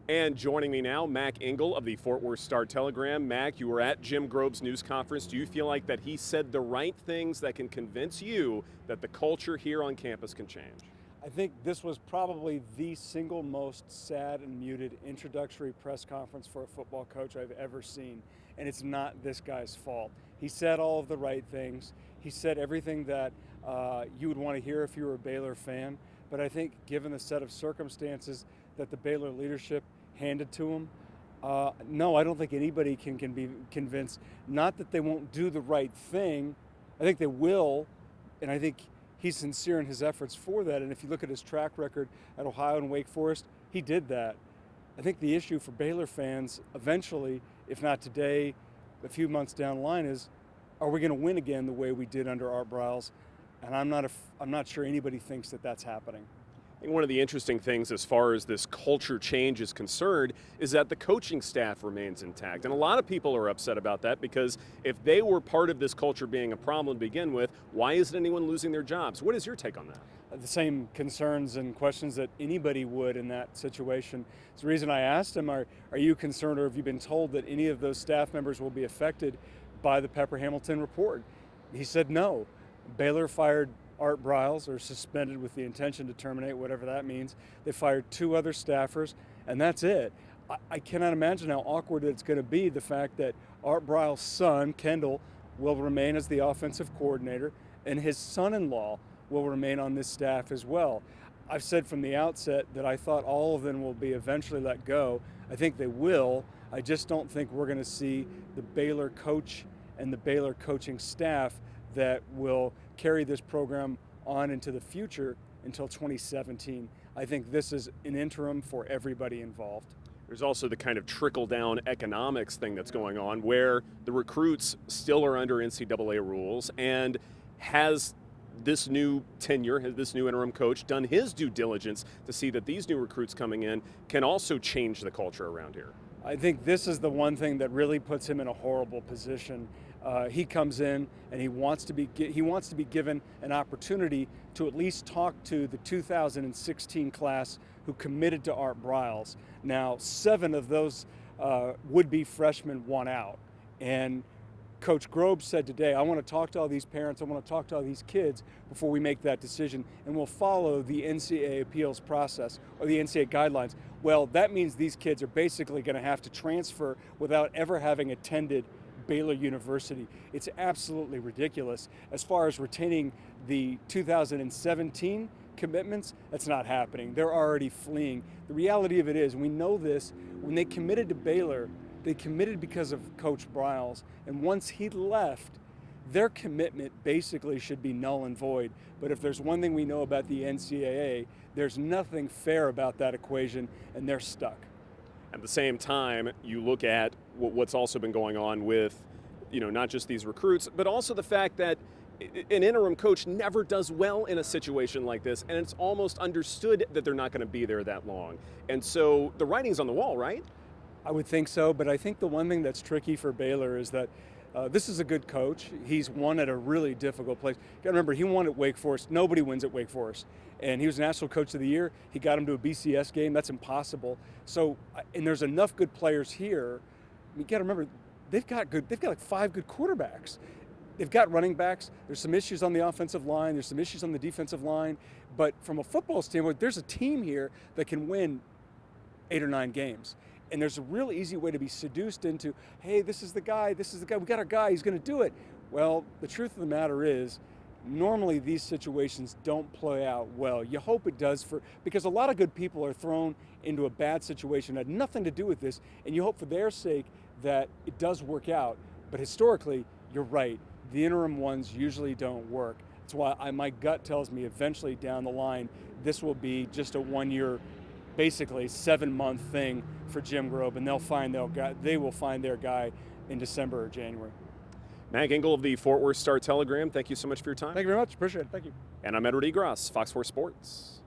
And joining me now, Mac Engel of the Fort Worth Star-Telegram. Mac, you were at Jim Grobe's news conference. Do you feel like that he said the right things that can convince you that the culture here on campus can change? I think this was probably the single most sad and muted introductory press conference for a football coach I've ever seen, and it's not this guy's fault. He said all of the right things. He said everything that you would want to hear if you were a Baylor fan, but I think given the set of circumstances that the Baylor leadership handed to him, no, I don't think anybody can be convinced, not that they won't do the right thing. I think they will, and I think he's sincere in his efforts for that. And if you look at his track record at Ohio and Wake Forest, he did that. I think the issue for Baylor fans eventually, if not today, a few months down the line, is are we going to win again the way we did under Art Briles? And I'm not sure anybody thinks that that's happening. I think one of the interesting things as far as this culture change is concerned is that the coaching staff remains intact. And a lot of people are upset about that because if they were part of this culture being a problem to begin with, why isn't anyone losing their jobs? What is your take on that? The same concerns and questions that anybody would in that situation. It's the reason I asked him, are you concerned or have you been told that any of those staff members will be affected by the Pepper Hamilton report? He said no. Baylor fired Art Briles, or suspended with the intention to terminate, whatever that means. They fired 2 other staffers, and that's it. I cannot imagine how awkward it's going to be, the fact that Art Briles' son, Kendall, will remain as the offensive coordinator, and his son-in-law will remain on this staff as well. I've said from the outset that I thought all of them will be eventually let go. I think they will. I just don't think we're going to see the Baylor coach and the Baylor coaching staff that will carry this program on into the future until 2017. I think this is an interim for everybody involved. There's also the kind of trickle-down economics thing that's going on where the recruits still are under NCAA rules, and has this new tenure, has this new interim coach done his due diligence to see that these new recruits coming in can also change the culture around here? I think this is the one thing that really puts him in a horrible position. He comes in and he wants to be given an opportunity to at least talk to the 2016 class who committed to Art Briles. Now, 7 of those would-be freshmen want out, and Coach Grobe said today, I want to talk to all these parents, I want to talk to all these kids before we make that decision, and we'll follow the NCAA appeals process or the NCAA guidelines. Well, that means these kids are basically going to have to transfer without ever having attended Baylor University. It's absolutely ridiculous. As far as retaining the 2017 commitments, that's not happening. They're already fleeing. The reality of it is, we know this, when they committed to Baylor, they committed because of Coach Briles, and once he left, their commitment basically should be null and void. But if there's one thing we know about the NCAA, there's nothing fair about that equation, and they're stuck. At the same time, you look at what's also been going on with, not just these recruits, but also the fact that an interim coach never does well in a situation like this, and it's almost understood that they're not going to be there that long. And so the writing's on the wall, right? I would think so, but I think the one thing that's tricky for Baylor is that this is a good coach. He's won at a really difficult place. You got to remember, he won at Wake Forest. Nobody wins at Wake Forest. And he was National Coach of the Year. He got him to a BCS game. That's impossible. So, and there's enough good players here. You got to remember, they've got like 5 good quarterbacks. They've got running backs. There's some issues on the offensive line. There's some issues on the defensive line. But from a football standpoint, there's a team here that can win 8 or 9 games. And there's a real easy way to be seduced into, hey, this is the guy, we got our guy, he's going to do it. Well, the truth of the matter is, normally these situations don't play out well. You hope it does, because a lot of good people are thrown into a bad situation that had nothing to do with this, and you hope for their sake that it does work out. But historically, you're right, the interim ones usually don't work. That's why my gut tells me eventually down the line, this will be just a 1-year, basically 7-month thing for Jim Grobe, and they will find their guy in December or January. Mac Engel of the Fort Worth Star-Telegram, thank you so much for your time. Thank you very much. Appreciate it. Thank you. And I'm Edward Egros, Fox 4 Sports.